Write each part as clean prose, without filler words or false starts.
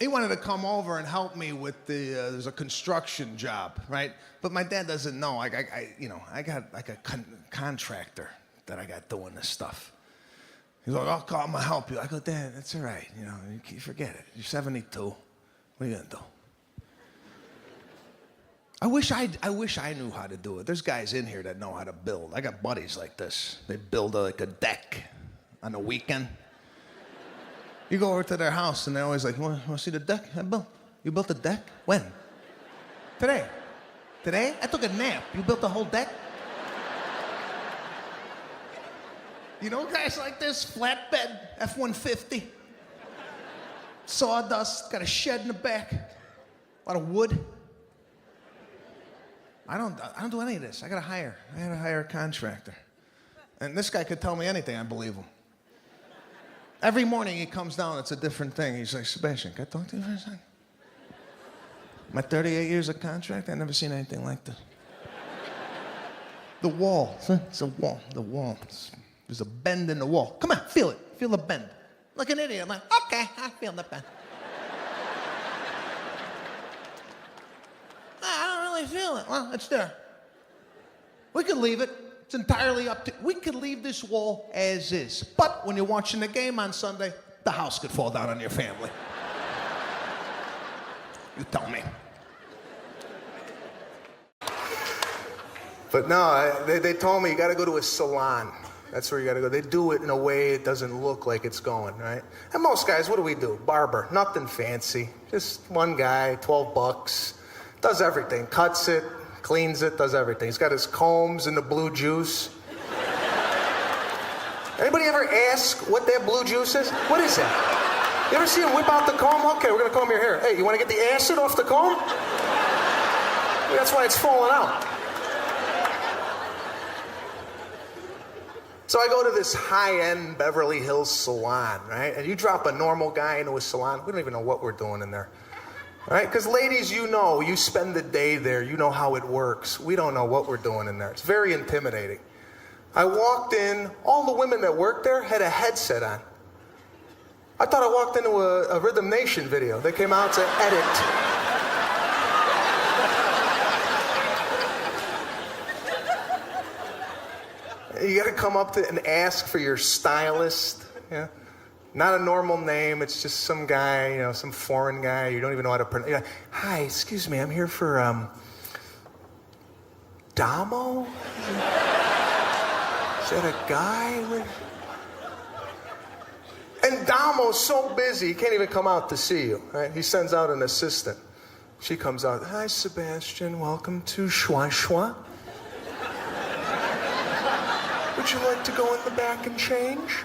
he wanted to come over and help me with there's a construction job, right? But my dad doesn't know. I got like a contractor that I got doing this stuff. He's like, I'm gonna help you. I go, Dad, that's all right. You forget it. You're 72. What are you gonna do? I wish I knew how to do it. There's guys in here that know how to build. I got buddies like this. They build like a deck on the weekend. You go over to their house and they're always like, you want to see the deck I built? You built a deck? When? Today. Today? I took a nap. You built the whole deck? You know guys like this? Flatbed, F-150. Sawdust, got a shed in the back. A lot of wood. I don't do any of this. I gotta hire a contractor. And this guy could tell me anything, I believe him. Every morning he comes down, it's a different thing. He's like, Sebastian, can I talk to you for a second? My 38 years of contract, I've never seen anything like this. The wall, it's a wall, the wall. There's a bend in the wall. Come on, feel it, feel the bend. Like an idiot, I'm like, okay, I feel the bend. I don't really feel it. Well, it's there. We could leave it. It's entirely up to, we could leave this wall as is. But when you're watching the game on Sunday, the house could fall down on your family. You tell me. But no, they told me you gotta go to a salon. That's where you gotta go. They do it in a way it doesn't look like it's going, right? And most guys, what do? Barber, nothing fancy. Just one guy, $12, does everything, cuts it, cleans it, does everything. He's got his combs and the blue juice. Anybody ever ask what that blue juice is? What is that? You ever see him whip out the comb? Okay, we're gonna comb your hair. Hey, you wanna get the acid off the comb? That's why it's falling out. So I go to this high-end Beverly Hills salon, right? And you drop a normal guy into a salon, we don't even know what we're doing in there. Right? Because ladies, you spend the day there, you know how it works. We don't know what we're doing in there. It's very intimidating. I walked in, all the women that worked there had a headset on. I thought I walked into a Rhythm Nation video. They came out to edit. You gotta come up to and ask for your stylist. Yeah? Not a normal name, it's just some guy, some foreign guy, you don't even know how to pronounce. Hi, excuse me, I'm here for, Damo? Is that a guy? And Damo's so busy, he can't even come out to see you, right? He sends out an assistant. She comes out, hi, Sebastian, welcome to Schwa Schwa. Would you like to go in the back and change?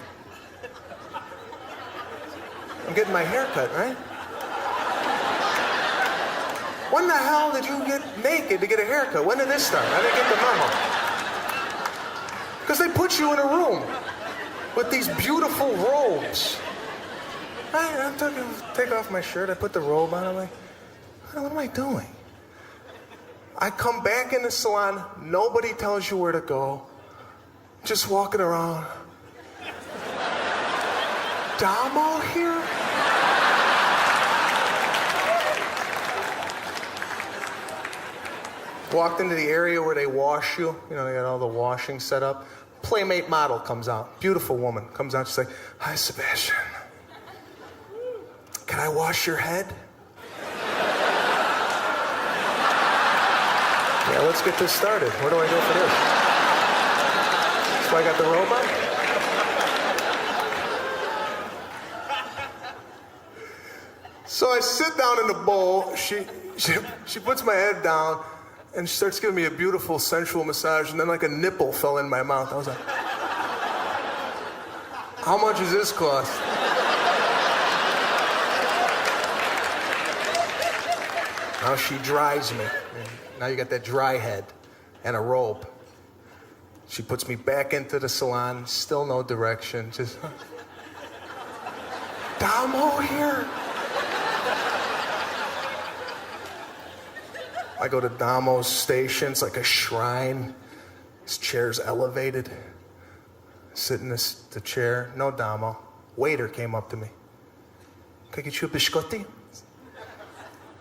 I'm getting my hair cut, right? When the hell did you get naked to get a haircut? When did this start? I didn't get the memo. Because they put you in a room with these beautiful robes. I take off my shirt, I put the robe on, I'm like, what am I doing? I come back in the salon, nobody tells you where to go. Just walking around. Damo here? Walked into the area where they wash you. They got all the washing set up. Playmate model comes out. Beautiful woman comes out. She's like, hi, Sebastian. Can I wash your head? Yeah, let's get this started. Where do I go for this? So I got the robe on? So I sit down in the bowl. She puts my head down and she starts giving me a beautiful sensual massage, and then like a nipple fell in my mouth. I was like, how much does this cost? Now she dries me. Now you got that dry head and a robe. She puts me back into the salon, still no direction, just, Damo here? I go to Damo's station, it's like a shrine. His chair's elevated. Sit in the chair, no Damo. Waiter came up to me. Can I get you a biscotti?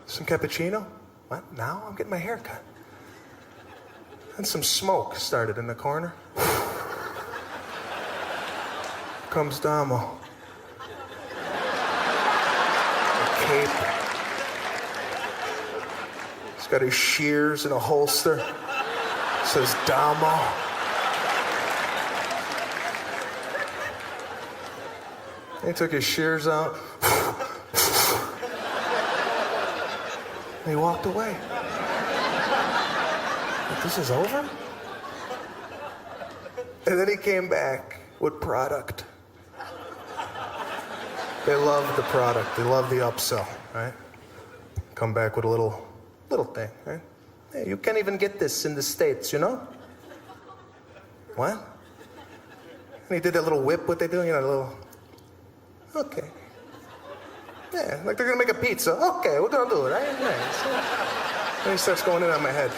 Some cappuccino? What? Now? I'm getting my hair cut. And some smoke started in the corner. Comes Damo. A cape. He's got his shears in a holster. Says Damo. He took his shears out. And he walked away. Like, this is over? And then he came back with product. They love the product. They love the upsell, right? Come back with a little thing, right? Hey, you can't even get this in the States, you know? What? And he did that little whip, what they do, you know, a little... Okay. Yeah, like they're gonna make a pizza. Okay, we're gonna do it, right? Nice. Then he starts going in on my head.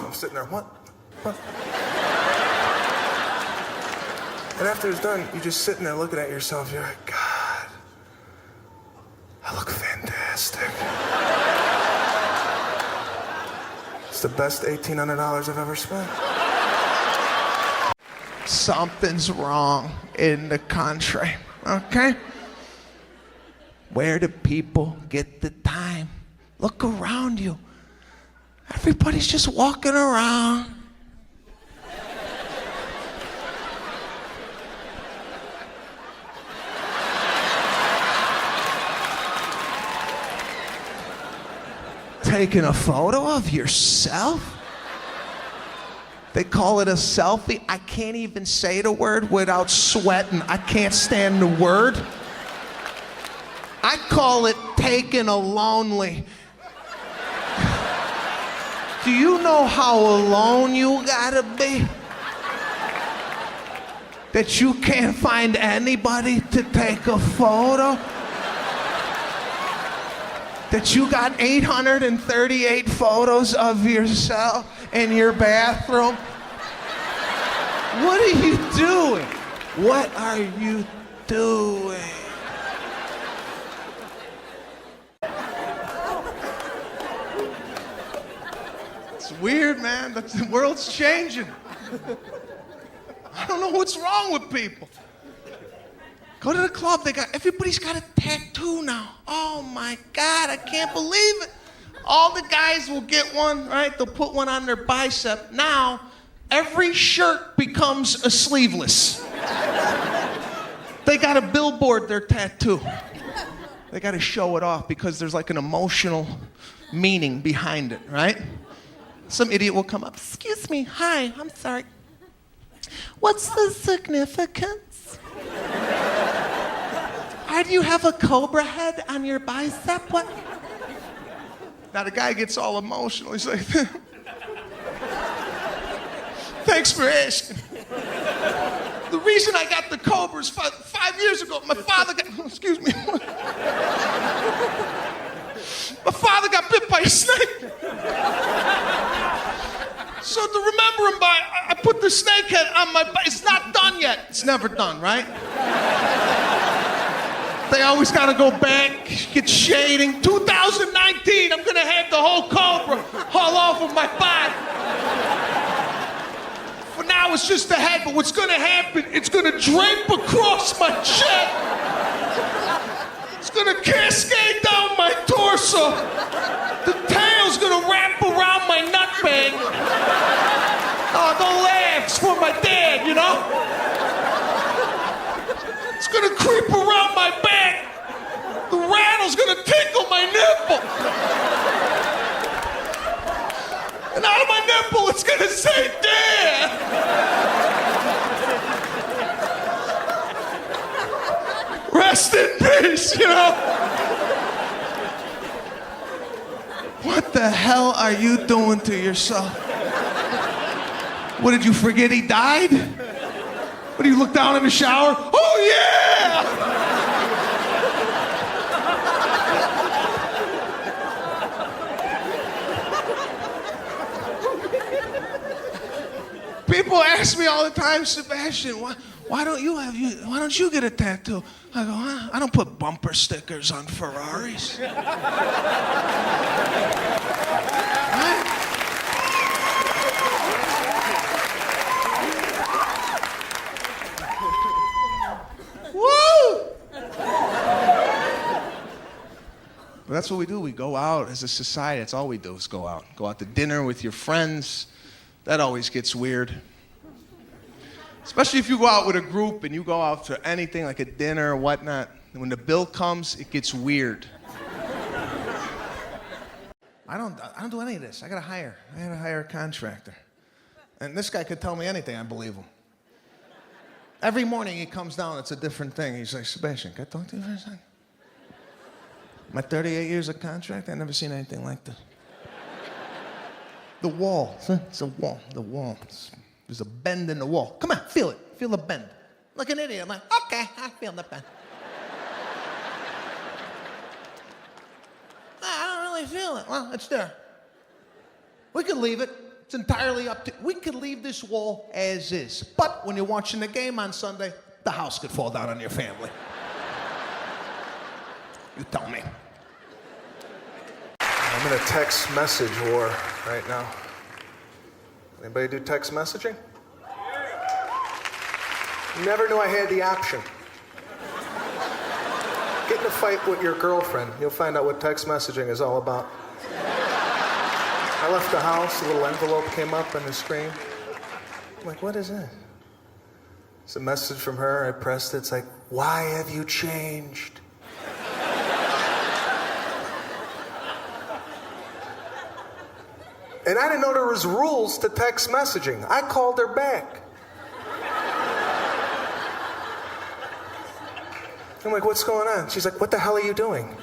I'm sitting there, what? And after it's done, you're just sitting there looking at yourself. You're like, God, I look fantastic. It's the best $1,800 I've ever spent. Something's wrong in the country, okay? Where do people get the time? Look around you. Everybody's just walking around. Taking a photo of yourself? They call it a selfie. I can't even say the word without sweating. I can't stand the word. I call it taking a lonely. Do you know how alone you gotta be? That you can't find anybody to take a photo? That you got 838 photos of yourself in your bathroom? What are you doing? What are you doing? It's weird, man. The world's changing. I don't know what's wrong with people. Go to the club, everybody's got a tattoo now. Oh my God, I can't believe it. All the guys will get one, right? They'll put one on their bicep. Now, every shirt becomes a sleeveless. They got to billboard their tattoo. They got to show it off because there's like an emotional meaning behind it, right? Some idiot will come up, excuse me, hi, I'm sorry. What's the significance? Why do you have a cobra head on your bicep? What? Now the guy gets all emotional. He's like, thanks for asking. The reason I got the cobras 5 years ago, my father got, excuse me. My father got bit by a snake. So to remember him by, I put the snake head on my bike. It's not done yet. It's never done, right? They always got to go back, get shading. 2019, I'm going to have the whole cobra haul off of my body. For now, it's just the head, but what's going to happen, it's going to drape across my chest. It's going to cascade down my torso. The tail's going to wrap around my nutbag. Oh, don't laugh, it's for my dad, you know? It's gonna creep around my back. The rattle's gonna tickle my nipple. And out of my nipple, it's gonna say, Dad. Rest in peace, you know? What the hell are you doing to yourself? What, did you forget he died? What, do you look down in the shower? Oh, yeah! People ask me all the time, Sebastian, why don't you get a tattoo? I go, huh? I don't put bumper stickers on Ferraris. What? Woo! But that's what we do. We go out as a society. That's all we do is go out. Go out to dinner with your friends. That always gets weird. Especially if you go out with a group and you go out to anything like a dinner or whatnot. When the bill comes, it gets weird. I don't do any of this. I gotta hire a contractor. And this guy could tell me anything, I believe him. Every morning he comes down, it's a different thing. He's like, Sebastian, can I talk to you for a second? My 38 years of contract, I've never seen anything like this. The wall, it's a wall, the wall. There's a bend in the wall. Come on, feel it, feel the bend. Like an idiot, I'm like, okay, I feel the bend. I don't really feel it. Well, it's there. We could leave it. It's entirely up to, we could leave this wall as is. But when you're watching the game on Sunday, the house could fall down on your family. You tell me. I'm in a text message war right now. Anybody do text messaging? Never knew I had the option. Get in a fight with your girlfriend. You'll find out what text messaging is all about. I left the house, a little envelope came up on the screen. I'm like, what is it? It's a message from her. I pressed it. It's like, why have you changed? And I didn't know there was rules to text messaging. I called her back. I'm like, what's going on? She's like, what the hell are you doing?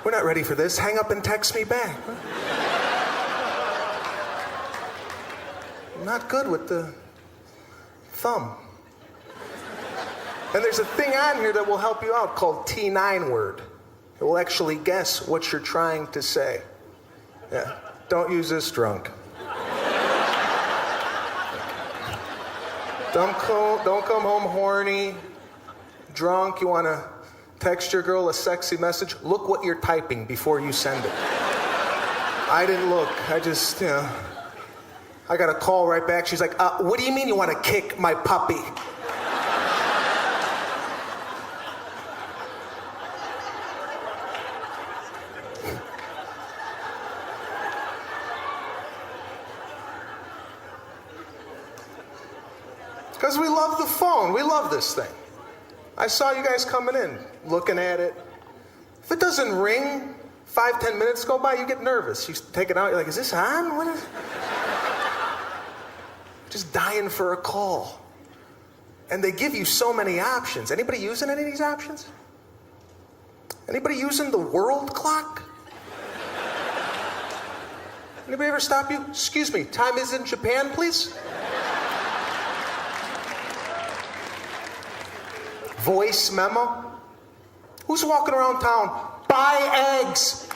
We're not ready for this. Hang up and text me back. I'm not good with the thumb. And there's a thing on here that will help you out called T9 word. It will actually guess what you're trying to say. Yeah, don't use this drunk. Don't come home horny, drunk. You want to text your girl a sexy message? Look what you're typing before you send it. I didn't look. I just, I got a call right back. She's like, what do you mean you want to kick my puppy? Because we love the phone. We love this thing. I saw you guys coming in, looking at it. If it doesn't ring, 5-10 minutes go by, you get nervous. You take it out, you're like, is this on? What is... Just dying for a call. And they give you so many options. Anybody using any of these options? Anybody using the world clock? Anybody ever stop you? Excuse me, time is in Japan, please? Voice memo? Who's walking around town? Buy eggs!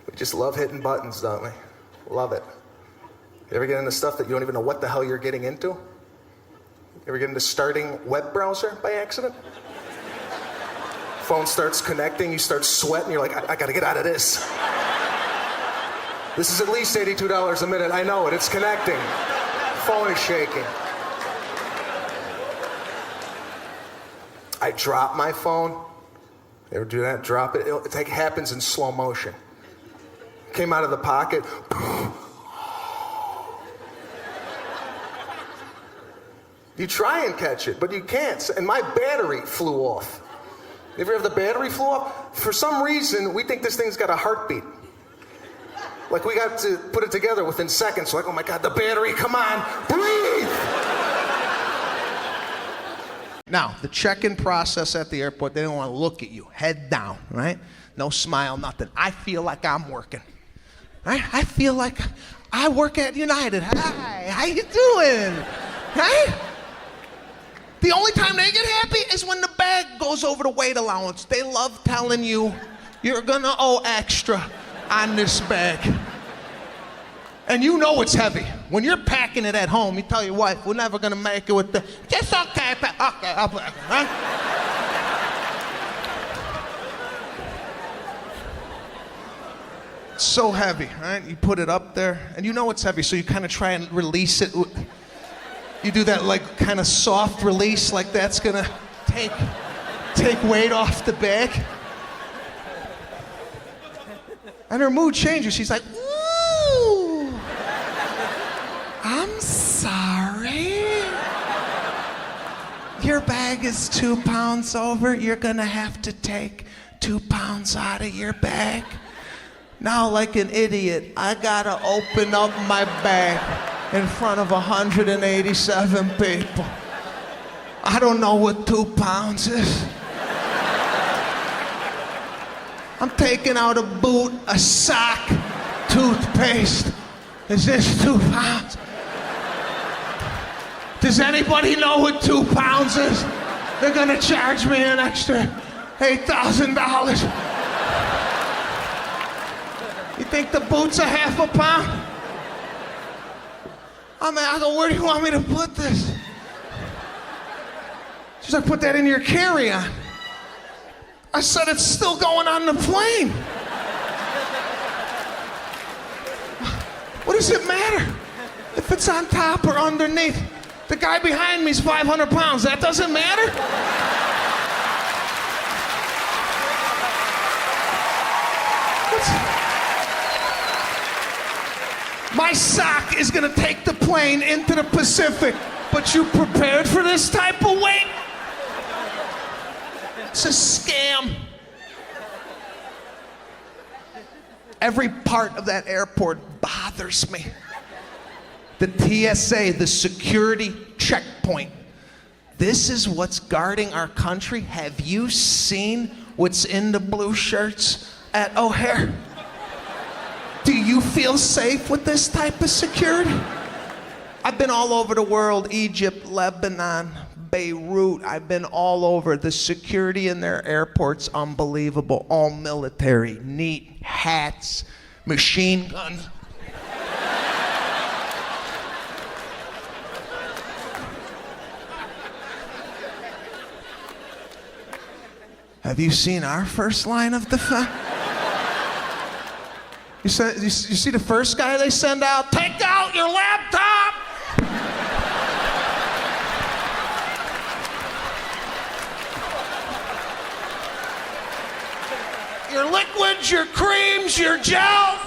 We just love hitting buttons, don't we? Love it. You ever get into stuff that you don't even know what the hell you're getting into? You ever get into starting web browser by accident? Phone starts connecting, you start sweating, you're like, I gotta get out of this. This is at least $82 a minute. I know it. It's connecting. Phone is shaking. I drop my phone. You ever do that? Drop it. It happens in slow motion. Came out of the pocket. You try and catch it, but you can't. And my battery flew off. You ever have the battery flew off? For some reason, we think this thing's got a heartbeat. Like we got to put it together within seconds. Like, oh my God, the battery, come on, breathe! Now, the check-in process at the airport, they don't want to look at you, head down, right? No smile, nothing. I feel like I'm working, right? I feel like I work at United. Hi, how you doing? Right? The only time they get happy is when the bag goes over the weight allowance. They love telling you You're gonna owe extra on this bag. And you know it's heavy. When you're packing it at home, you tell your wife, we're never gonna make it with the, just okay, okay, I'll pack it, right? It's so heavy, right? You put it up there, and you know it's heavy, so you kind of try and release it. You do that like kind of soft release, like that's gonna take weight off the bag. And her mood changes. She's like, ooh, I'm sorry. Your bag is 2 pounds over. You're gonna have to take 2 pounds out of your bag. Now, like an idiot, I gotta open up my bag in front of 187 people. I don't know what 2 pounds is. I'm taking out a boot, a sock, toothpaste. Is this 2 pounds? Does anybody know what 2 pounds is? They're gonna charge me an extra $8,000. You think the boot's a half a pound? I go, where do you want me to put this? She's like, put that in your carry-on. I said, it's still going on the plane. What does it matter if it's on top or underneath? The guy behind me is 500 pounds. That doesn't matter? My sock is gonna take the plane into the Pacific, but you prepared for this type of weight? It's a scam. Every part of that airport bothers me. The TSA, the security checkpoint. This is what's guarding our country. Have you seen what's in the blue shirts at O'Hare? Do you feel safe with this type of security? I've been all over the world, Egypt, Lebanon, Beirut. I've been all over. The security in their airports, unbelievable. All military, neat, hats, machine guns. Have you seen our first line of defense? You see the first guy they send out? Take out your laptop! Your liquids, your creams, your gel.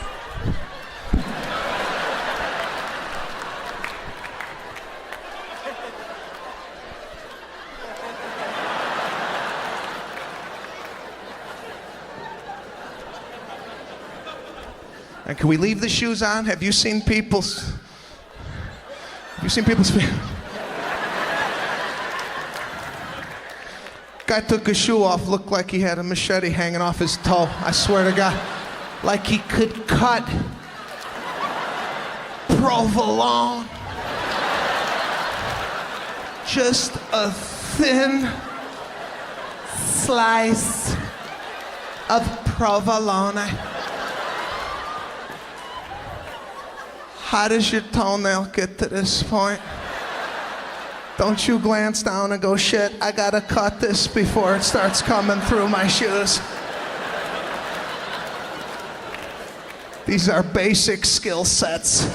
And can we leave the shoes on? Have you seen people's feet? Guy took his shoe off, looked like he had a machete hanging off his toe. I swear to God, like he could cut provolone. Just a thin slice of provolone. How does your toenail get to this point? Don't you glance down and go, shit, I gotta cut this before it starts coming through my shoes. These are basic skill sets.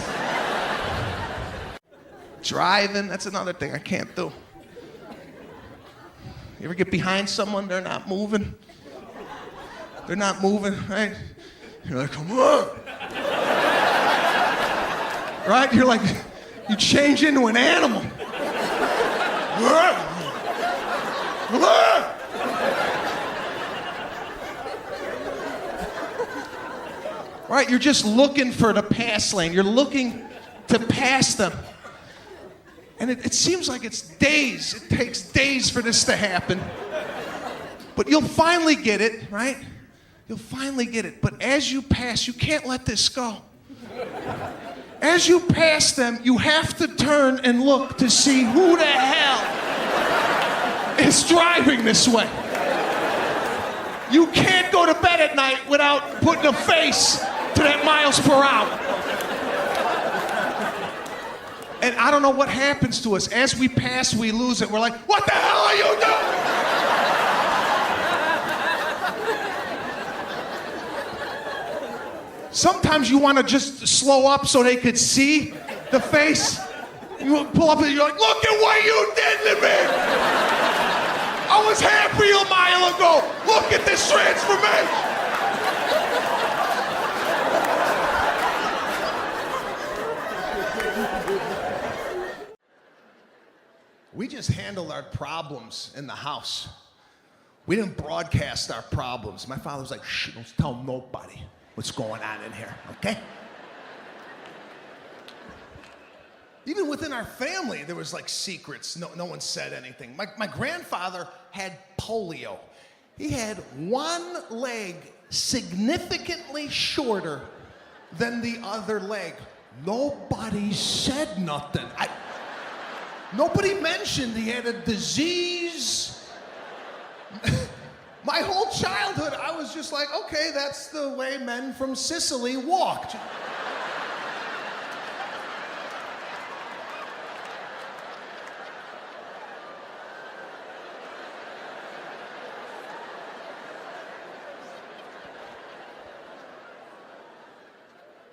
Driving, that's another thing I can't do. You ever get behind someone, they're not moving? They're not moving, right? You're like, come on. Right? You're like, you change into an animal. Right? You're just looking for the pass lane. You're looking to pass them. And it seems like it's days. It takes days for this to happen. But you'll finally get it, right? You'll finally get it. But as you pass, you can't let this go. As you pass them, you have to turn and look to see who the hell is driving this way. You can't go to bed at night without putting a face to that miles per hour. And I don't know what happens to us. As we pass, we lose it. We're like, what the hell are you doing? Sometimes you want to just slow up so they could see the face. You pull up and you're like, look at what you did to me. I was happy a mile ago. Look at this transformation. We just handled our problems in the house. We didn't broadcast our problems. My father was like, shh, don't tell nobody what's going on in here, okay? Even within our family, there was like secrets. No one said anything. My grandfather had polio. He had one leg significantly shorter than the other leg. Nobody said nothing. Nobody mentioned he had a disease. My whole childhood, I was just like, okay, that's the way men from Sicily walked.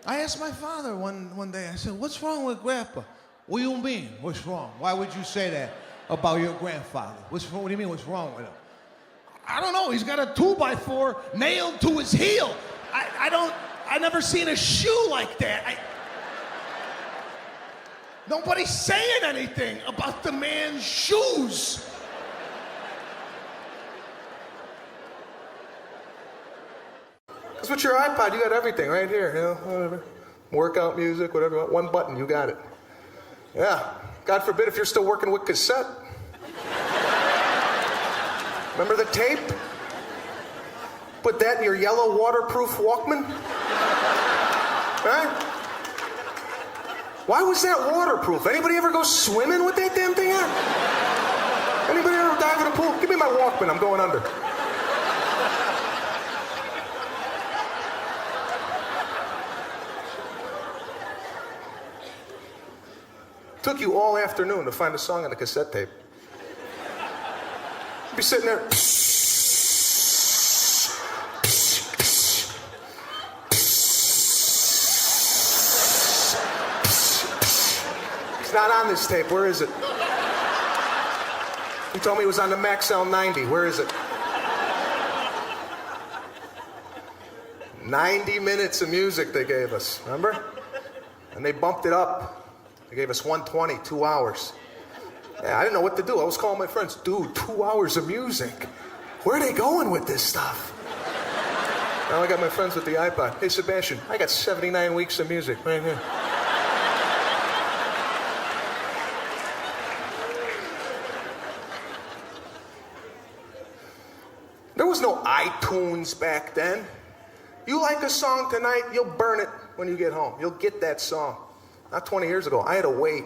I asked my father one day, I said, what's wrong with Grandpa? What do you mean, what's wrong? Why would you say that about your grandfather? What's wrong? What do you mean, what's wrong with him? I don't know, he's got a 2x4 nailed to his heel. I never seen a shoe like that. Nobody's saying anything about the man's shoes. Because with your iPod, you got everything right here, you know, whatever. Workout music, whatever. One button, you got it. Yeah. God forbid if you're still working with cassette. Remember the tape? Put that in your yellow waterproof Walkman? Right? Why was that waterproof? Anybody ever go swimming with that damn thing on? Anybody ever dive in a pool? Give me my Walkman, I'm going under. Took you all afternoon to find a song on a cassette tape. You'd be sitting there. It's not on this tape. Where is it? He told me it was on the Max L90. Where is it? 90 minutes of music they gave us, remember? And they bumped it up. They gave us 120, 2 hours. Yeah, I didn't know what to do. I was calling my friends, dude, 2 hours of music. Where are they going with this stuff? Now I got my friends with the iPod. Hey, Sebastian, I got 79 weeks of music right here. There was no iTunes back then. You like a song tonight, you'll burn it when you get home. You'll get that song. Not 20 years ago, I had to wait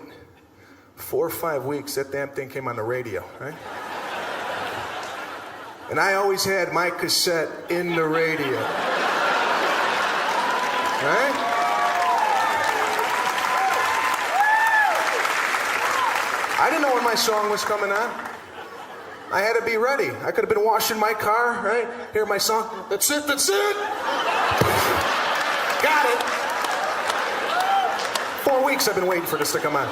4 or 5 weeks. That damn thing came on the radio, right? And I always had my cassette in the radio. Right? I didn't know when my song was coming on. I had to be ready. I could have been washing my car, right? Hear my song. That's it, that's it. Got it. 4 weeks I've been waiting for this to come on.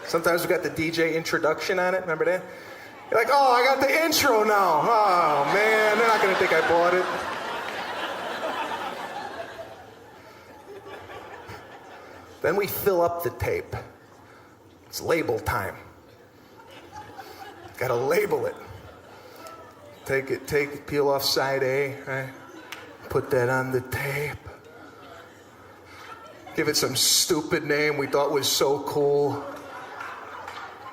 Sometimes we got the DJ introduction on it, remember that? You're like, oh, I got the intro now. Oh, man, they're not going to think I bought it. Then we fill up the tape. It's label time. Got to label it. Take it, peel off side A, right? Put that on the tape. Give it some stupid name we thought was so cool.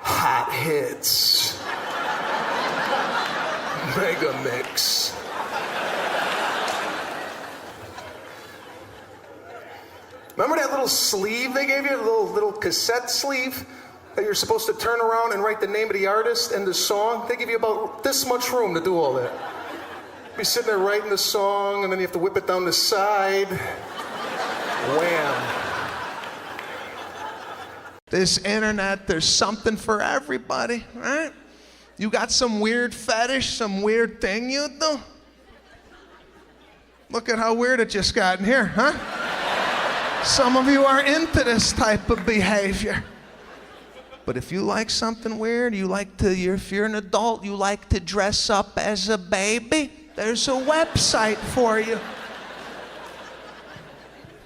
Hot Hits. Mega Mix. Remember that little sleeve they gave you? A little cassette sleeve? that you're supposed to turn around and write the name of the artist and the song. They give you about this much room to do all that. Be sitting there writing the song, and then you have to whip it down the side. Wham. This internet, there's something for everybody, right? You got some weird fetish, some weird thing you do? Look at how weird it just got in here, huh? Some of you are into this type of behavior. But if you like something weird, if you're an adult, you like to dress up as a baby, there's a website for you.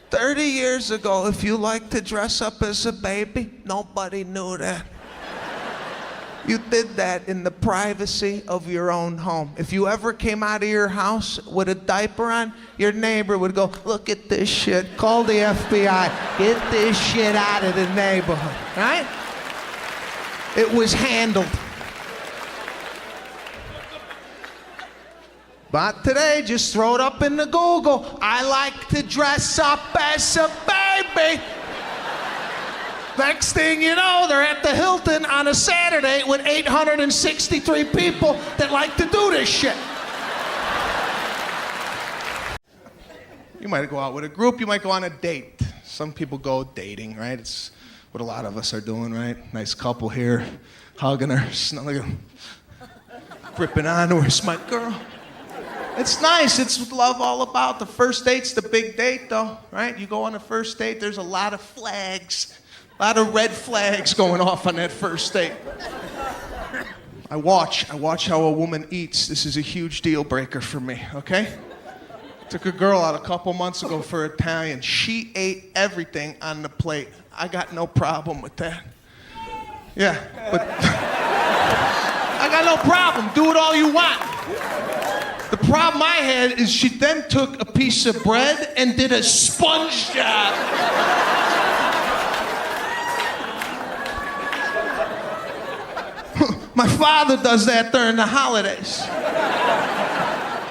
30 years ago, if you like to dress up as a baby, nobody knew that. You did that in the privacy of your own home. If you ever came out of your house with a diaper on, your neighbor would go, look at this shit, call the FBI, get this shit out of the neighborhood, right? It was handled. But today, just throw it up in the Google. I like to dress up as a baby. Next thing you know, they're at the Hilton on a Saturday with 863 people that like to do this shit. You might go out with a group, you might go on a date. Some people go dating, right? It's what a lot of us are doing, right? Nice couple here, hugging her, snuggling, gripping on her. It's my girl. It's nice. It's what love all about. The first date's the big date, though, right? You go on a first date, there's a lot of flags, a lot of red flags going off on that first date. I watch how a woman eats. This is a huge deal breaker for me, okay? Took a girl out a couple months ago for Italian. She ate everything on the plate. I got no problem with that. Yeah, but I got no problem. Do it all you want. The problem I had is she then took a piece of bread and did a sponge job. My father does that during the holidays.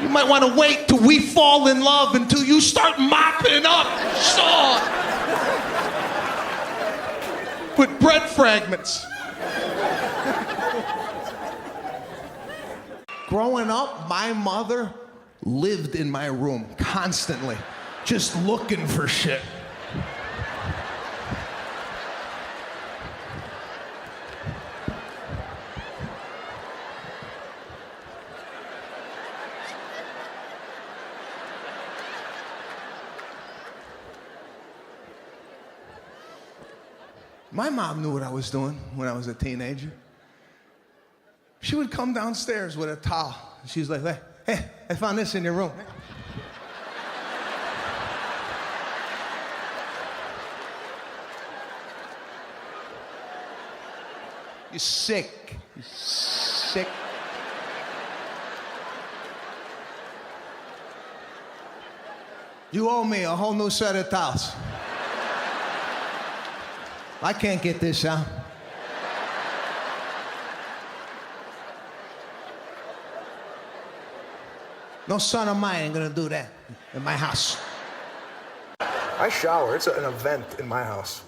You might want to wait till we fall in love until you start mopping up Shaw with bread fragments. Growing up, my mother lived in my room constantly, just looking for shit. My mom knew what I was doing when I was a teenager. She would come downstairs with a towel. She's like, hey, I found this in your room. You're sick. You're sick. You owe me a whole new set of towels. I can't get this out. No son of mine ain't gonna do that in my house. I shower. It's an event in my house.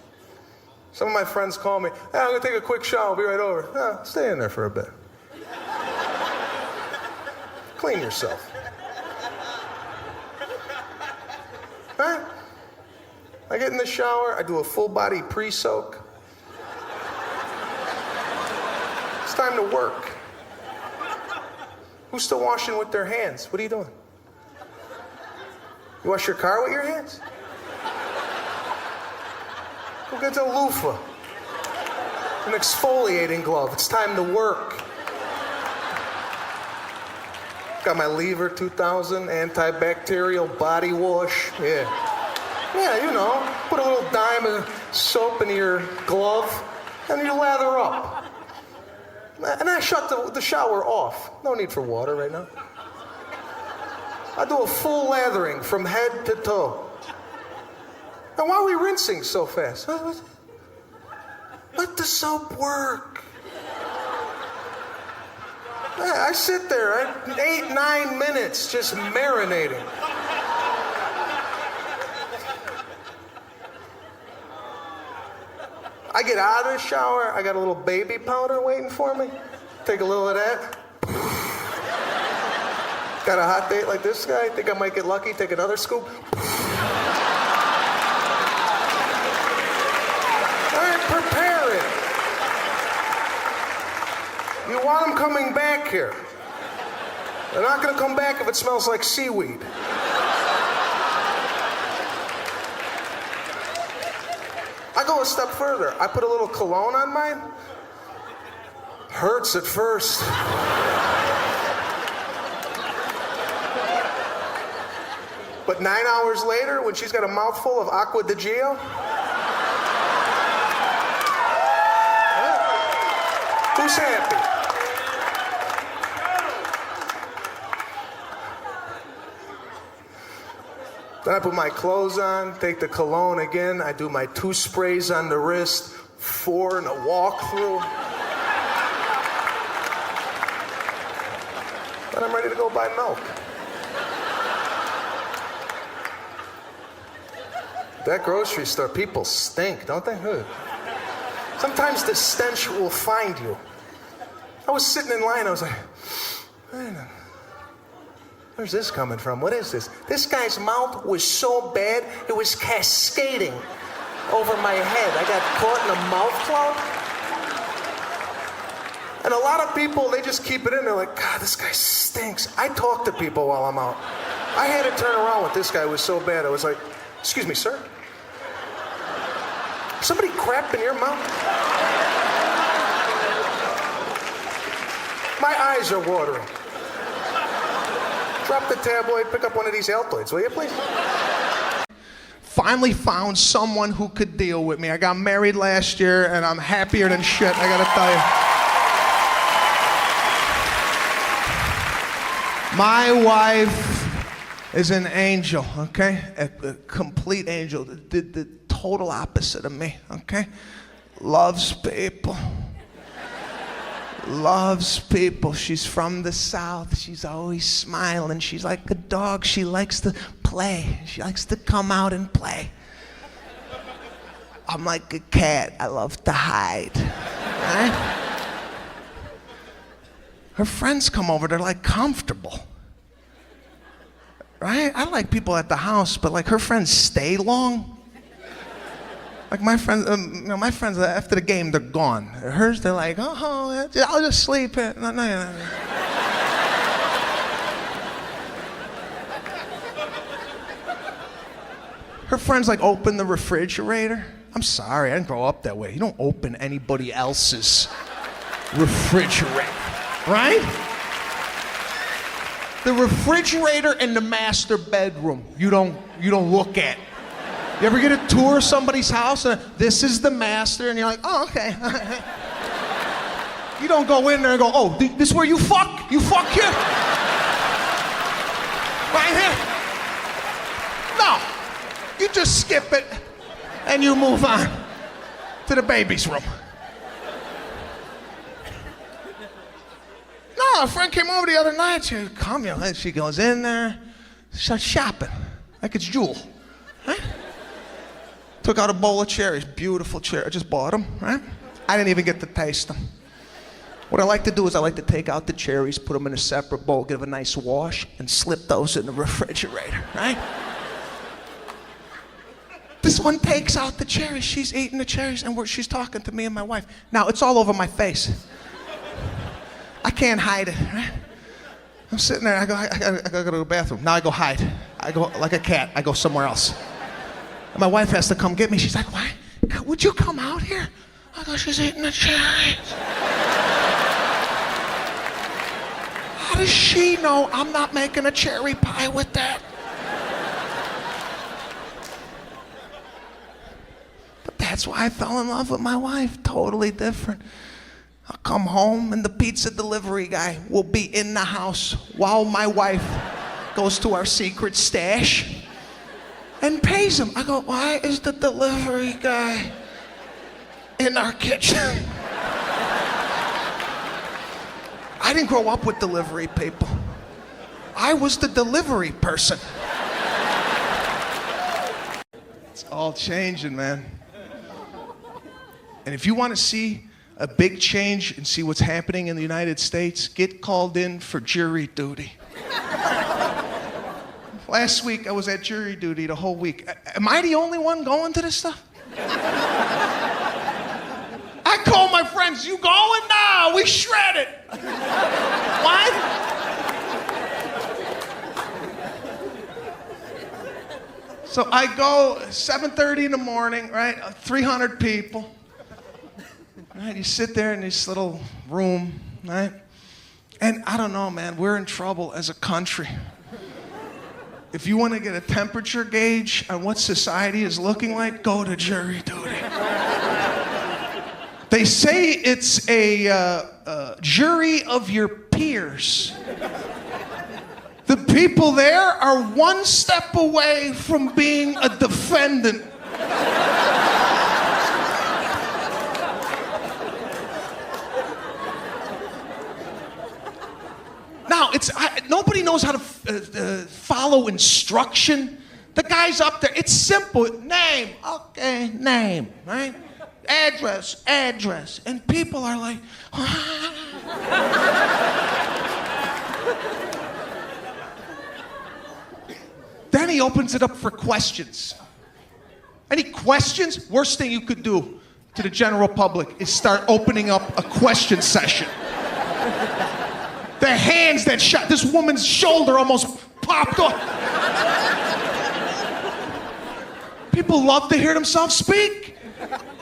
Some of my friends call me, hey, I'm gonna take a quick shower, I'll be right over. Yeah, stay in there for a bit. Clean yourself. Right? I get in the shower, I do a full body pre-soak. It's time to work. Who's still washing with their hands? What are you doing? You wash your car with your hands? Go get a loofah. An exfoliating glove. It's time to work. Got my Lever 2000 antibacterial body wash. Yeah. Yeah, you know, put a little dime of soap in your glove and you lather up. And I shut the shower off. No need for water right now. I do a full lathering from head to toe. And why are we rinsing so fast? Let the soap work. Yeah, I sit there 8-9 minutes just marinating. I get out of the shower, I got a little baby powder waiting for me. Take a little of that. Got a hot date like this guy, think I might get lucky, take another scoop. All right, prepare it. You want them coming back here. They're not gonna come back if it smells like seaweed. I go a step further. I put a little cologne on mine. Hurts at first. But 9 hours later, when she's got a mouthful of Aqua di Gio, who's happy? Then I put my clothes on, take the cologne again. I do my 2 sprays on the wrist, 4 in a walkthrough. Then I'm ready to go buy milk. That grocery store, people stink, don't they? Ugh. Sometimes the stench will find you. I was sitting in line, I was like, where's this coming from? What is this? This guy's mouth was so bad, it was cascading over my head. I got caught in a mouth cloud. And a lot of people, they just keep it in. They're like, God, this guy stinks. I talk to people while I'm out. I had to turn around with this guy. It was so bad. I was like, excuse me, sir? Somebody crap in your mouth? My eyes are watering. Drop the tabloid, pick up one of these Altoids, will you please? Finally found someone who could deal with me. I got married last year and I'm happier than shit, I gotta tell you. My wife is an angel, okay? A complete angel, the total opposite of me, okay? Loves people. Loves people. She's from the South. She's always smiling. She's like a dog. She likes to play. She likes to come out and play. I'm like a cat. I love to hide. Right? Her friends come over. They're like comfortable. Right? I like people at the house, but like her friends stay long. Like my friends, my friends after the game they're gone. Hers, they're like, oh, I'll just sleep here. No. Her friends like open the refrigerator. I'm sorry, I didn't grow up that way. You don't open anybody else's refrigerator, right? The refrigerator in the master bedroom, you don't look at. You ever get a tour of somebody's house and this is the master and you're like, oh, okay. You don't go in there and go, oh, this is where you fuck? You fuck here? Right here? No. You just skip it and you move on to the baby's room. No, a friend came over the other night. She goes in there, starts shopping like it's Jewel. Right? Took out a bowl of cherries, beautiful cherries. I just bought them, right? I didn't even get to taste them. What I like to do is I like to take out the cherries, put them in a separate bowl, give them a nice wash, and slip those in the refrigerator, right? This one takes out the cherries. She's eating the cherries, and she's talking to me and my wife. Now, it's all over my face. I can't hide it, right? I'm sitting there, I gotta go to the bathroom. Now I go hide. I go like a cat, I go somewhere else. My wife has to come get me. She's like, why? Would you come out here? I go, she's eating the cherries. How does she know I'm not making a cherry pie with that? But that's why I fell in love with my wife. Totally different. I'll come home and the pizza delivery guy will be in the house while my wife goes to our secret stash and pays him. I go, why is the delivery guy in our kitchen? I didn't grow up with delivery people. I was the delivery person. It's all changing, man. And if you want to see a big change and see what's happening in the United States, get called in for jury duty. Last week, I was at jury duty the whole week. Am I the only one going to this stuff? I call my friends, you going? Nah, we shredded. What? So I go 7:30 in the morning, right? 300 people. Right? You sit there in this little room, right? And I don't know, man, we're in trouble as a country. If you want to get a temperature gauge on what society is looking like, go to jury duty. They say it's a jury of your peers. The people there are one step away from being a defendant. Now, nobody knows how to follow instruction. The guy's up there. It's simple. Name. Okay, name, right? Address, address. And people are like, Then he opens it up for questions. Any questions? Worst thing you could do to the general public is start opening up a question session. The hands that shot, this woman's shoulder almost popped off. People love to hear themselves speak.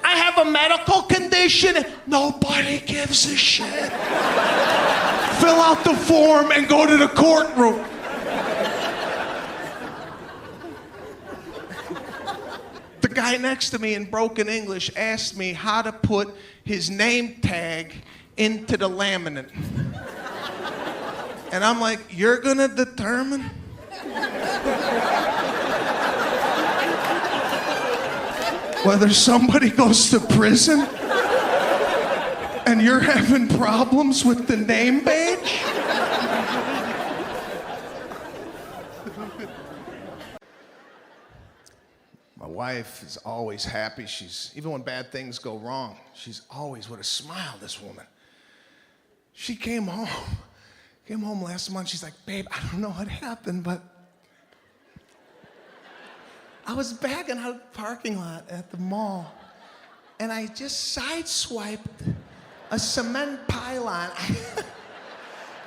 I have a medical condition. Nobody gives a shit. Fill out the form and go to the courtroom. The guy next to me in broken English asked me how to put his name tag into the laminate. And I'm like, you're gonna determine? Whether somebody goes to prison and you're having problems with the name badge? My wife is always happy. Even when bad things go wrong, she's always with a smile, this woman. She came home last month. She's like, babe, I don't know what happened, but I was backing out of the parking lot at the mall, and I just sideswiped a cement pylon.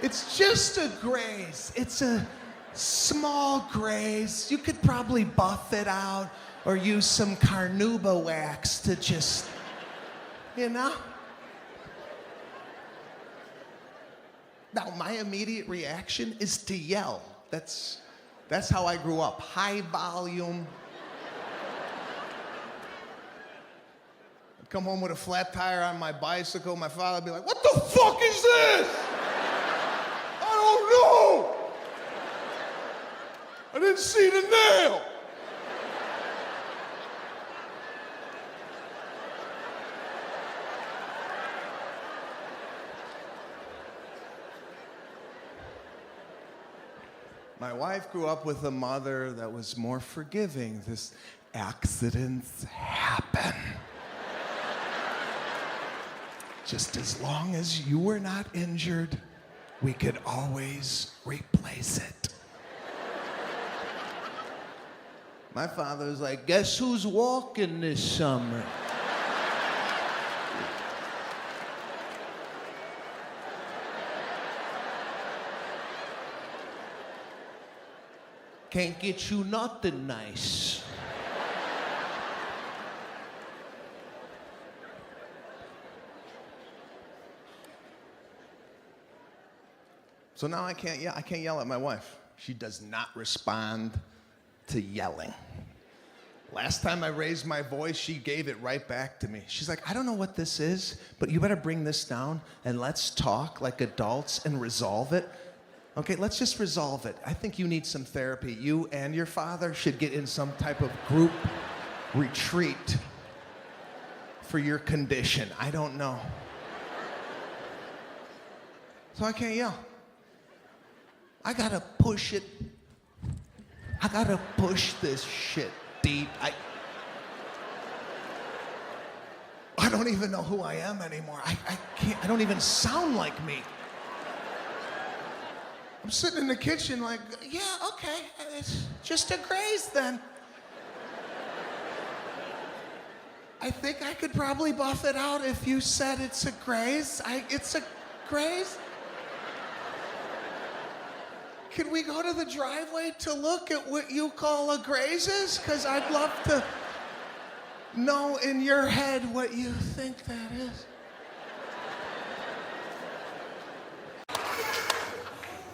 It's just a graze. It's a small graze. You could probably buff it out or use some carnauba wax to just, you know? Now, my immediate reaction is to yell. That's how I grew up. High volume. I'd come home with a flat tire on my bicycle. My father would be like, what the fuck is this? I don't know. I didn't see the nail. My wife grew up with a mother that was more forgiving. This accidents happen. Just as long as you were not injured, we could always replace it. My father was like, guess who's walking this summer? Can't get you nothing nice. So now I can't yell at my wife. She does not respond to yelling. Last time I raised my voice, she gave it right back to me. She's like, I don't know what this is, but you better bring this down and let's talk like adults and resolve it. Okay, let's just resolve it. I think you need some therapy. You and your father should get in some type of group retreat for your condition. I don't know. So I can't yell. I gotta push it. I gotta push this shit deep. I I don't even know who I am anymore. I can't, I don't even sound like me. I'm sitting in the kitchen like, yeah, okay, it's just a graze then. I think I could probably buff it out if you said it's a graze. It's a graze? Can we go to the driveway to look at what you call a graze is? Because I'd love to know in your head what you think that is.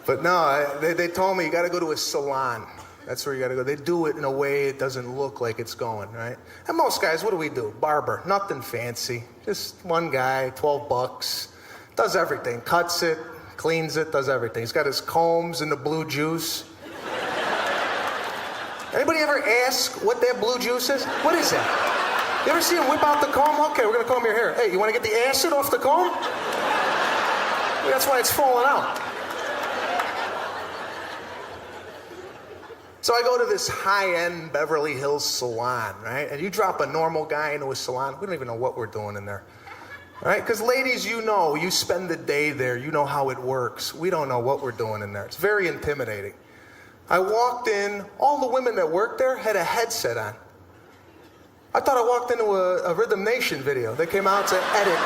But no, they told me you got to go to a salon. That's where you got to go. They do it in a way it doesn't look like it's going, right? And most guys, what do we do? Barber, nothing fancy. Just one guy, $12, does everything. Cuts it, cleans it, does everything. He's got his combs and the blue juice. Anybody ever ask what that blue juice is? What is that? You ever see him whip out the comb? Okay, we're gonna comb your hair. Hey, you wanna get the acid off the comb? That's why it's falling out. So I go to this high-end Beverly Hills salon, right? And you drop a normal guy into a salon, we don't even know what we're doing in there. Right? Because ladies, you know, you spend the day there, you know how it works. We don't know what we're doing in there. It's very intimidating. I walked in, all the women that worked there had a headset on. I thought I walked into a Rhythm Nation video. They came out to edit.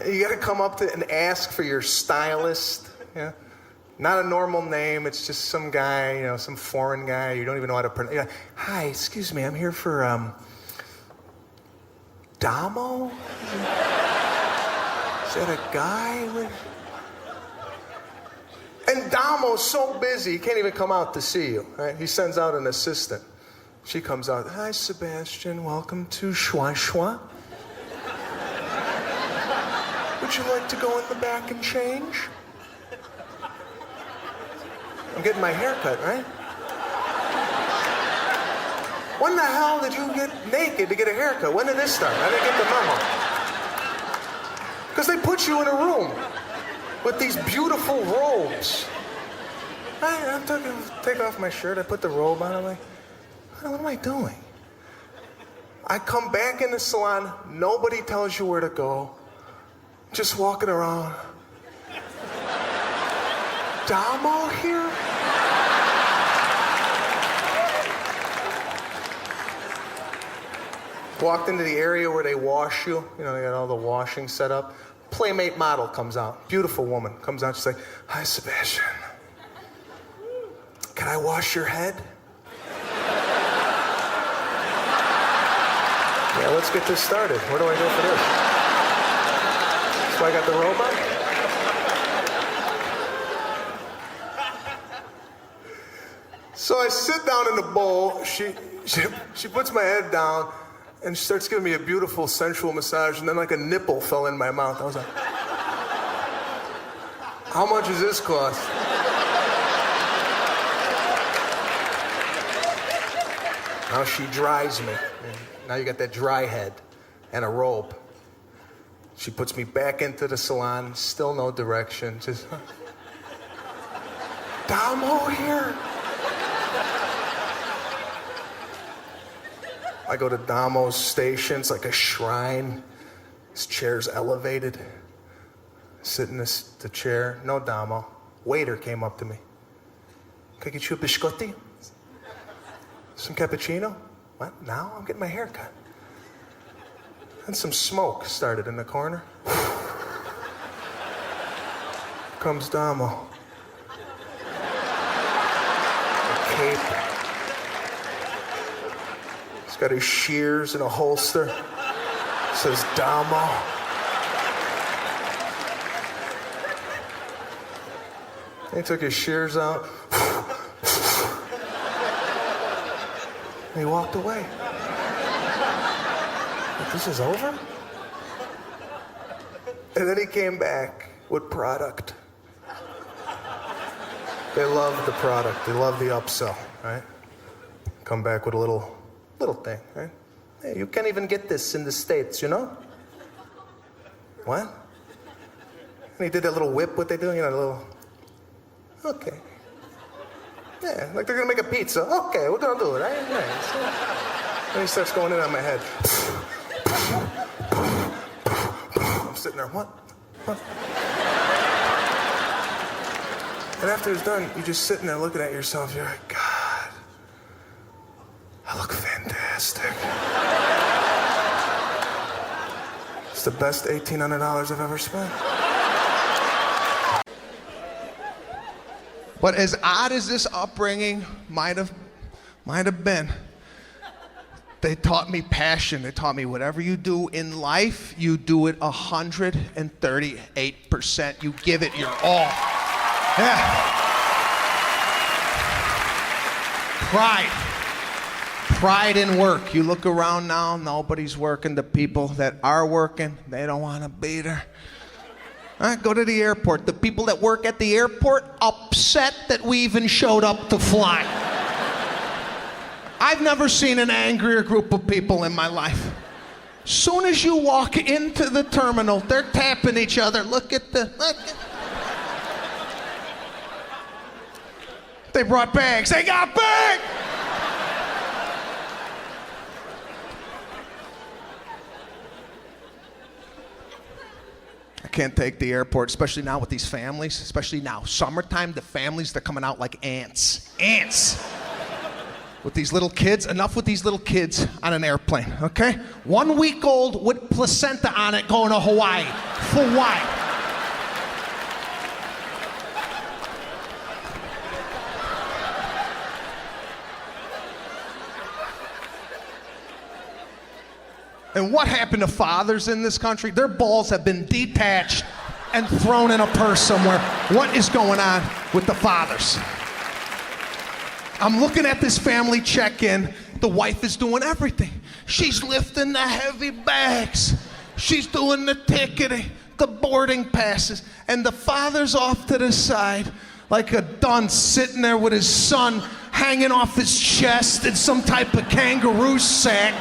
You gotta come up to and ask for your stylist. Yeah? Not a normal name, it's just some guy, you know, some foreign guy, you don't even know how to pronounce. You know, hi, excuse me, I'm here for, Damo? Is that a guy with... And Damo's so busy, he can't even come out to see you, right? He sends out an assistant. She comes out, hi, Sebastian, welcome to Schwa Schwa. Would you like to go in the back and change? I'm getting my hair cut, right? When the hell did you get naked to get a haircut? When did this start? I didn't get the memo. Because they put you in a room with these beautiful robes. I'm take off my shirt, I put the robe on, I'm like, what am I doing? I come back in the salon, nobody tells you where to go. Just walking around. Damo here? Walked into the area where they wash you. You know, they got all the washing set up. Playmate model comes out. Beautiful woman comes out. She's like, hi, Sebastian. Can I wash your head? Yeah, let's get this started. Where do I go for this? So I got the robe on? So I sit down in the bowl. She puts my head down and she starts giving me a beautiful sensual massage, and then like a nipple fell in my mouth. I was like, how much does this cost? Now she dries me. Now you got that dry head and a robe. She puts me back into the salon, still no direction, just, Damo here? I go to Damo's station, it's like a shrine. His chair's elevated. Sit in the chair, no Damo. Waiter came up to me. Can I get you a biscotti? Some cappuccino? What, now? I'm getting my hair cut. And some smoke started in the corner. Comes Damo. A cape. He's got his shears in a holster. Says Damo. He took his shears out. And he walked away. This is over? And then he came back with product. They love the product. They love the upsell, right? Come back with a little thing, right? Hey, you can't even get this in the States, you know? What? And he did that little whip, what they do, you know, a little... Okay. Yeah, like they're gonna make a pizza. Okay, we're gonna do it. Nice. Then he starts going in on my head. I'm sitting there, what? And after it's done, you're just sitting there looking at yourself. You're like, God, I look fantastic. It's the best $1,800 I've ever spent. But as odd as this upbringing might have been, they taught me passion. They taught me whatever you do in life, you do it 138%. You give it your all. Yeah. Pride in work. You look around now, nobody's working. The people that are working, they don't want to be there. All right, go to the airport. The people that work at the airport, upset that we even showed up to fly. I've never seen an angrier group of people in my life. Soon as you walk into the terminal, they're tapping each other. Look at. They brought bags. They got bags! I can't take the airport, especially now with these families, especially now. Summertime, the families, they're coming out like ants. Ants! With these little kids, enough with these little kids on an airplane, okay? 1 week old with placenta on it going to Hawaii. Hawaii. And what happened to fathers in this country? Their balls have been detached and thrown in a purse somewhere. What is going on with the fathers? I'm looking at this family check-in. The wife is doing everything. She's lifting the heavy bags. She's doing the ticketing, the boarding passes. And the father's off to the side like a dunce, sitting there with his son hanging off his chest in some type of kangaroo sack.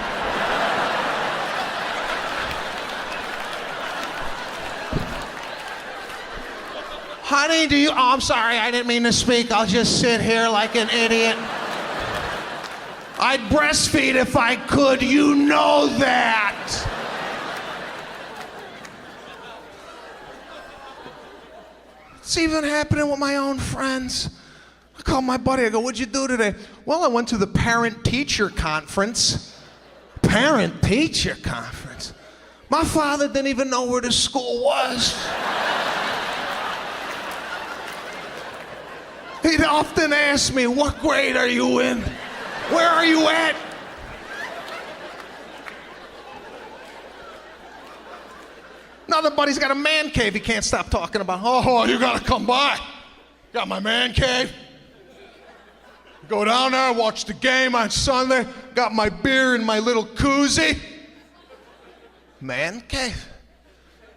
Honey, oh, I'm sorry, I didn't mean to speak. I'll just sit here like an idiot. I'd breastfeed if I could, you know that. It's even happening with my own friends. I call my buddy, I go, what'd you do today? Well, I went to the parent-teacher conference. Parent-teacher conference? My father didn't even know where the school was. He'd often ask me, what grade are you in? Where are you at? Another buddy's got a man cave he can't stop talking about. Oh, you gotta come by. Got my man cave. Go down there, watch the game on Sunday. Got my beer in my little koozie. Man cave?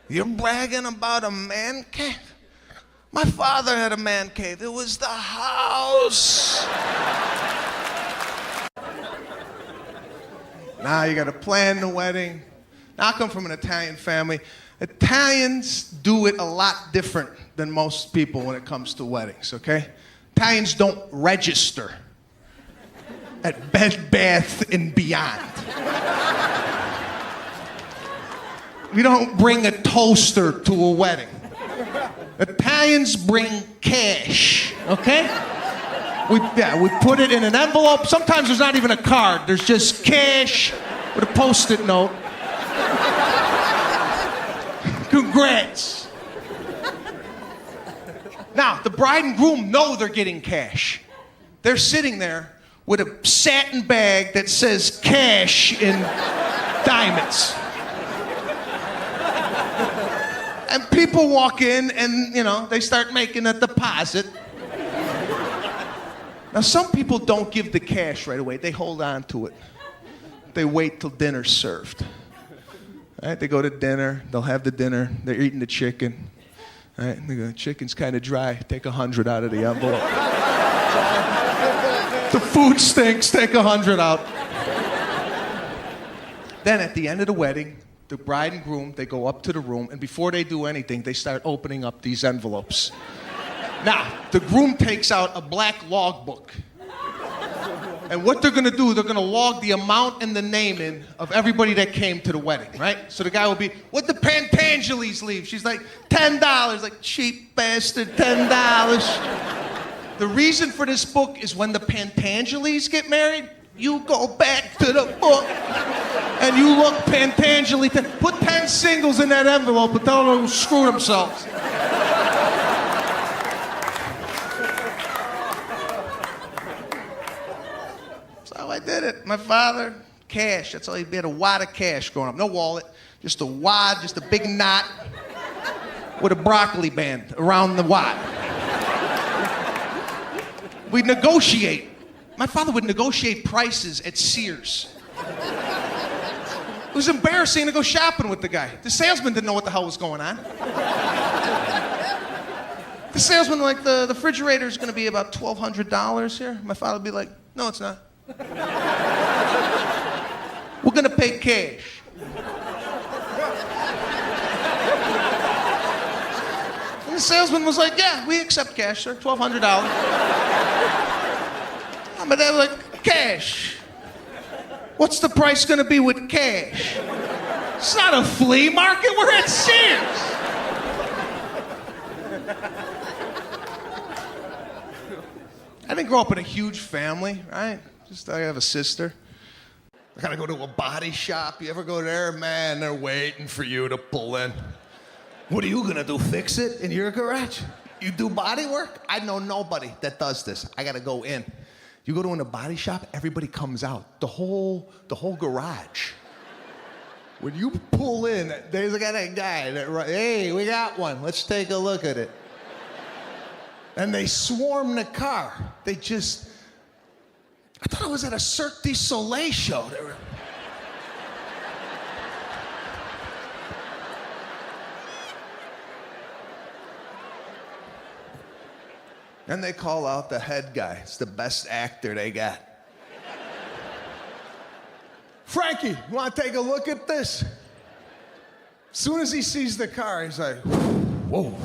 You're bragging about a man cave? My father had a man cave. It was the house. Now you got to plan the wedding. Now I come from an Italian family. Italians do it a lot different than most people when it comes to weddings, okay? Italians don't register at Bed Bath and Beyond. We don't bring a toaster to a wedding. Italians bring cash, okay? We put it in an envelope. Sometimes there's not even a card. There's just cash with a Post-it note. Congrats. Now, the bride and groom know they're getting cash. They're sitting there with a satin bag that says cash in diamonds. And people walk in and, they start making a deposit. Now, some people don't give the cash right away. They hold on to it. They wait till dinner's served. All right, they go to dinner. They'll have the dinner. They're eating the chicken. All right, and they go, the chicken's kind of dry. Take 100 out of the envelope. The food stinks. Take 100 out. Then at the end of the wedding, the bride and groom, they go up to the room, and before they do anything, they start opening up these envelopes. Now, the groom takes out a black logbook. And what they're gonna do, they're gonna log the amount and the naming of everybody that came to the wedding, right? So the guy will be, what'd the Pantangelis leave? She's like, $10. Like, cheap bastard, $10. The reason for this book is when the Pantangelis get married, you go back to the book and you look Pantangeli. Put 10 singles in that envelope and tell them to screw themselves. I did it. My father, cash. That's all he had, a wad of cash growing up. No wallet, just a wad, just a big knot with a broccoli band around the wad. We'd negotiate. My father would negotiate prices at Sears. It was embarrassing to go shopping with the guy. The salesman didn't know what the hell was going on. The salesman, like, the refrigerator's gonna be about $1,200 here. My father would be like, no, it's not. We're gonna pay cash. And the salesman was like, yeah, we accept cash, sir, $1,200. But they were like, cash. What's the price gonna be with cash? It's not a flea market, we're at Sears. I didn't grow up in a huge family, right? I have a sister. I gotta go to a body shop. You ever go there? Man, they're waiting for you to pull in. What are you gonna do, fix it in your garage? You do body work? I know nobody that does this. I gotta go in. You go to a body shop, everybody comes out. The whole garage. When you pull in, there's a guy that, hey, we got one. Let's take a look at it. And they swarm the car. They just, I thought I was at a Cirque du Soleil show. They were... Then they call out the head guy. It's the best actor they got. Frankie, you want to take a look at this? As soon as he sees the car, he's like, whoa.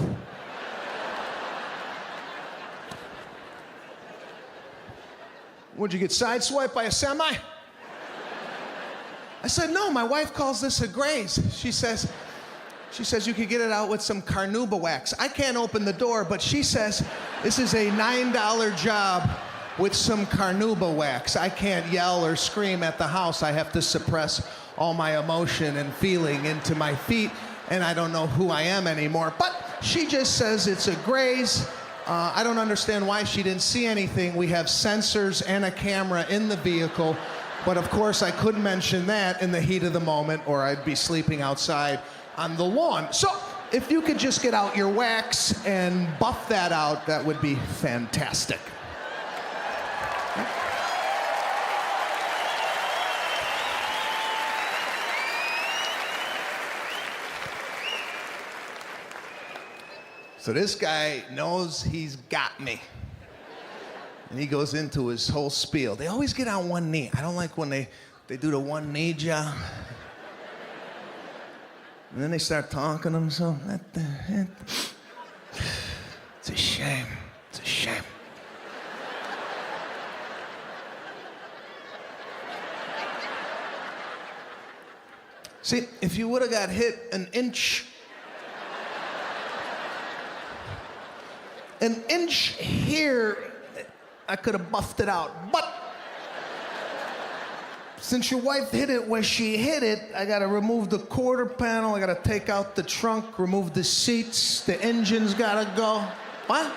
Would you get sideswiped by a semi? I said, no, my wife calls this a graze. She says you could get it out with some carnauba wax. I can't open the door, but she says this is a $9 job with some carnauba wax. I can't yell or scream at the house. I have to suppress all my emotion and feeling into my feet, and I don't know who I am anymore. But she just says it's a graze. I don't understand why she didn't see anything. We have sensors and a camera in the vehicle, but of course I couldn't mention that in the heat of the moment or I'd be sleeping outside on the lawn. So if you could just get out your wax and buff that out, that would be fantastic. So this guy knows he's got me. And he goes into his whole spiel. They always get on one knee. I don't like when they do the one knee job. And then they start talking to themselves. It's a shame. It's a shame. See, if you would have got hit an inch here, I could have buffed it out. But since your wife hit it where she hit it, I gotta remove the quarter panel, I gotta take out the trunk, remove the seats, the engine's gotta go. What?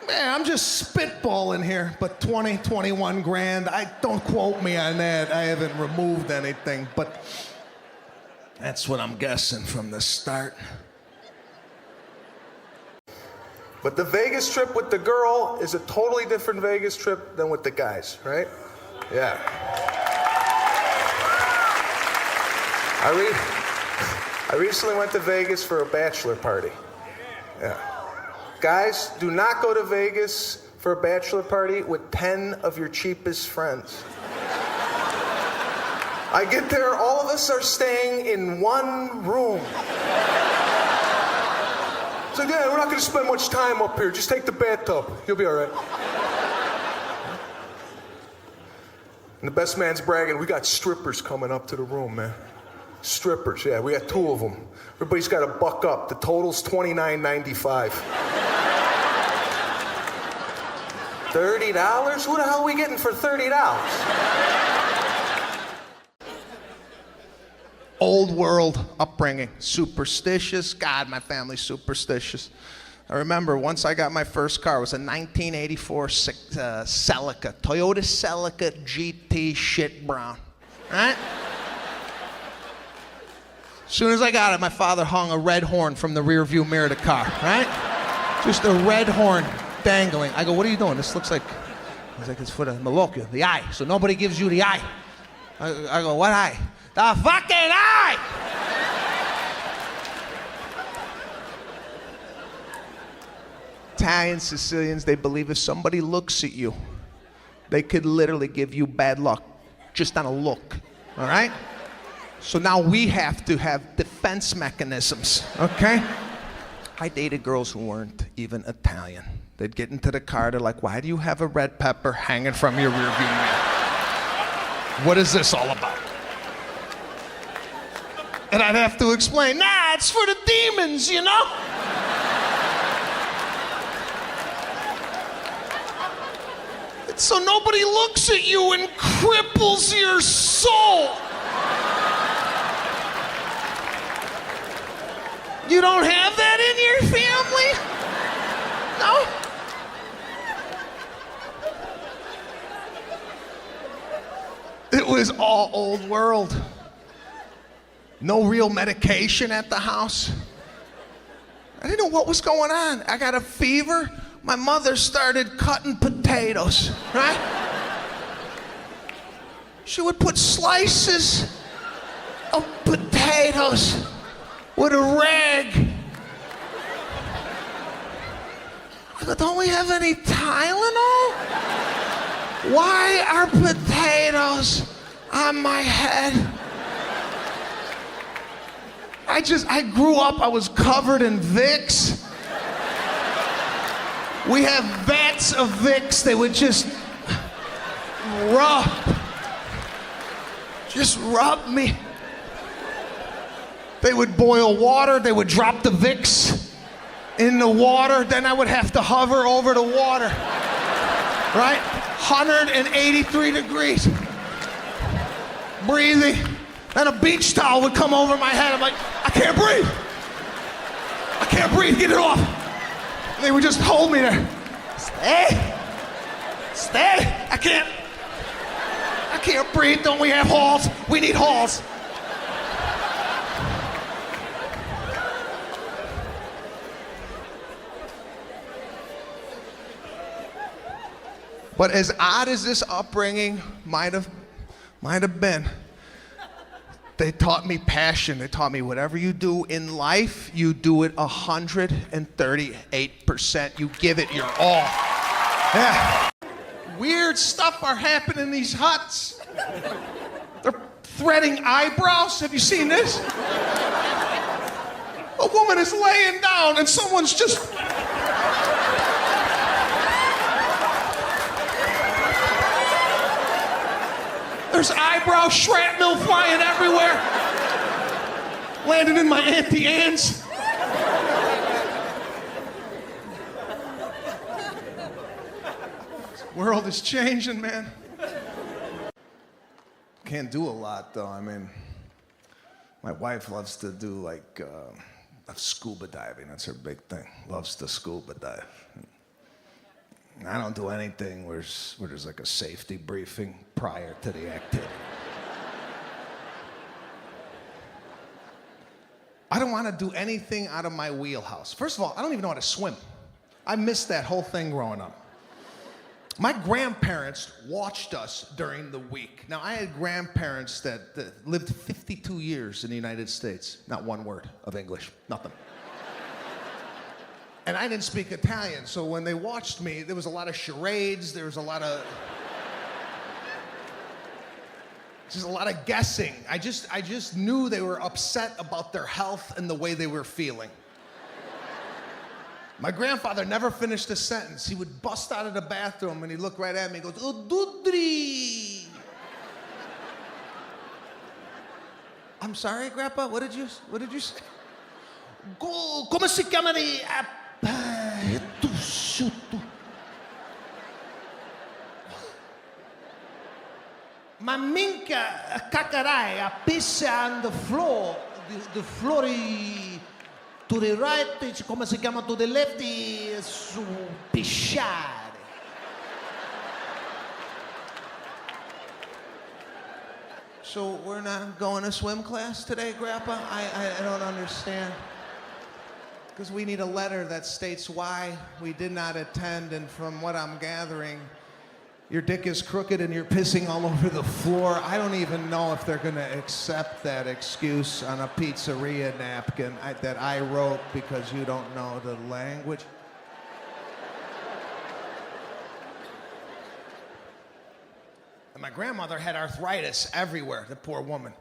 Man, I'm just spitballing here, but 21 grand. Don't quote me on that. I haven't removed anything, but that's what I'm guessing from the start. But the Vegas trip with the girl is a totally different Vegas trip than with the guys, right? Yeah. I recently went to Vegas for a bachelor party. Yeah. Guys, do not go to Vegas for a bachelor party with 10 of your cheapest friends. I get there, all of us are staying in one room. It's like, yeah, we're not going to spend much time up here. Just take the bathtub. You'll be all right. And the best man's bragging, we got strippers coming up to the room, man. Strippers, yeah, we got 2 of them. Everybody's got to buck up. The total's $29.95. $30? Who the hell are we getting for $30? Old world upbringing, superstitious. God, my family's superstitious. I remember once I got my first car, it was a 1984 Celica, Toyota Celica GT shit brown, right? As soon as I got it, my father hung a red horn from the rear view mirror of the car, right? Just a red horn dangling. I go, what are you doing? This looks like, he's like, it's for the Malocchio, the eye, so nobody gives you the eye. I go, what eye? The fucking eye! Italians, Sicilians, they believe if somebody looks at you, they could literally give you bad luck just on a look, all right? So now we have to have defense mechanisms, okay? I dated girls who weren't even Italian. They'd get into the car, they're like, why do you have a red pepper hanging from your rearview mirror? What is this all about? And I'd have to explain, nah, it's for the demons, you know? It's so nobody looks at you and cripples your soul. You don't have that in your family? No? It was all old world. No real medication at the house. I didn't know what was going on. I got a fever. My mother started cutting potatoes, right? She would put slices of potatoes with a rag. I go, don't we have any Tylenol? Why are potatoes on my head? I grew up, I was covered in Vicks. We have vats of Vicks, they would just rub me. They would boil water, they would drop the Vicks in the water, then I would have to hover over the water, right? 183 degrees, breathing. Then a beach towel would come over my head. I'm like, I can't breathe. I can't breathe, get it off. And they would just hold me there. Stay, I can't breathe. Don't we have halls? We need halls. But as odd as this upbringing might have been, they taught me passion. They taught me whatever you do in life, you do it 138%. You give it your all. Yeah. Weird stuff are happening in these huts. They're threading eyebrows. Have you seen this? A woman is laying down and someone's just... There's eyebrow shrapnel flying everywhere. Landing in my Auntie Anne's. This world is changing, man. Can't do a lot, though. I mean, my wife loves to do, like, scuba diving. That's her big thing. Loves to scuba dive. I don't do anything where there's like a safety briefing prior to the activity. I don't want to do anything out of my wheelhouse. First of all, I don't even know how to swim. I missed that whole thing growing up. My grandparents watched us during the week. Now, I had grandparents that lived 52 years in the United States. Not one word of English, nothing. And I didn't speak Italian, so when they watched me, there was a lot of charades, there was a lot of... just a lot of guessing. I just knew they were upset about their health and the way they were feeling. My grandfather never finished a sentence. He would bust out of the bathroom and he'd look right at me and he goes, Ududri. I'm sorry, Grandpa, what did you say? Come si chiama lì? Ma minchia, cacarai, a piss on the floor. The floor to the right, come si chiama, to the left, su pisciare. So we're not going to swim class today, Grandpa? I don't understand. Because we need a letter that states why we did not attend, and from what I'm gathering, your dick is crooked and you're pissing all over the floor. I don't even know if they're going to accept that excuse on a pizzeria napkin that I wrote because you don't know the language. And my grandmother had arthritis everywhere, the poor woman.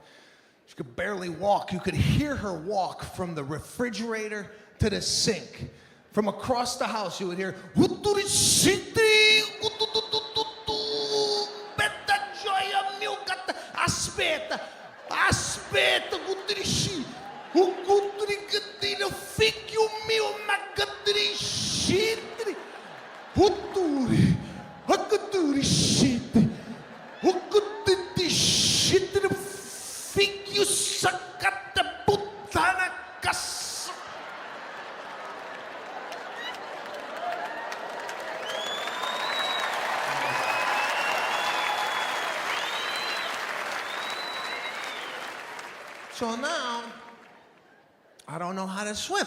She could barely walk. You could hear her walk from the refrigerator to the sink. From across the house, you would hear, aspetta, aspetta, gutrisci, gutri, figlio mio, ma gutrisci, guturi, gutrisci, gutrisci, figlio saccata puttana cassa. So now, I don't know how to swim.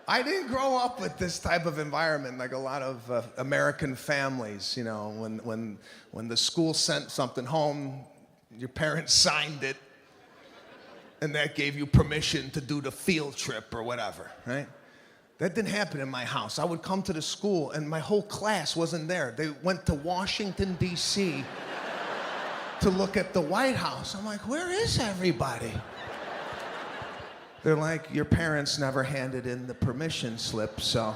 I didn't grow up with this type of environment like a lot of American families. You know, when the school sent something home, your parents signed it, and that gave you permission to do the field trip or whatever, right? That didn't happen in my house. I would come to the school, and my whole class wasn't there. They went to Washington, D.C., to look at the White House. I'm like, where is everybody? They're like, your parents never handed in the permission slip, so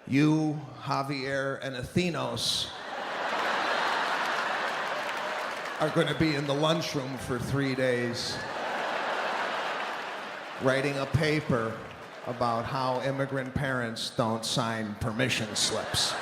you, Javier, and Athenos are going to be in the lunchroom for 3 days writing a paper about how immigrant parents don't sign permission slips.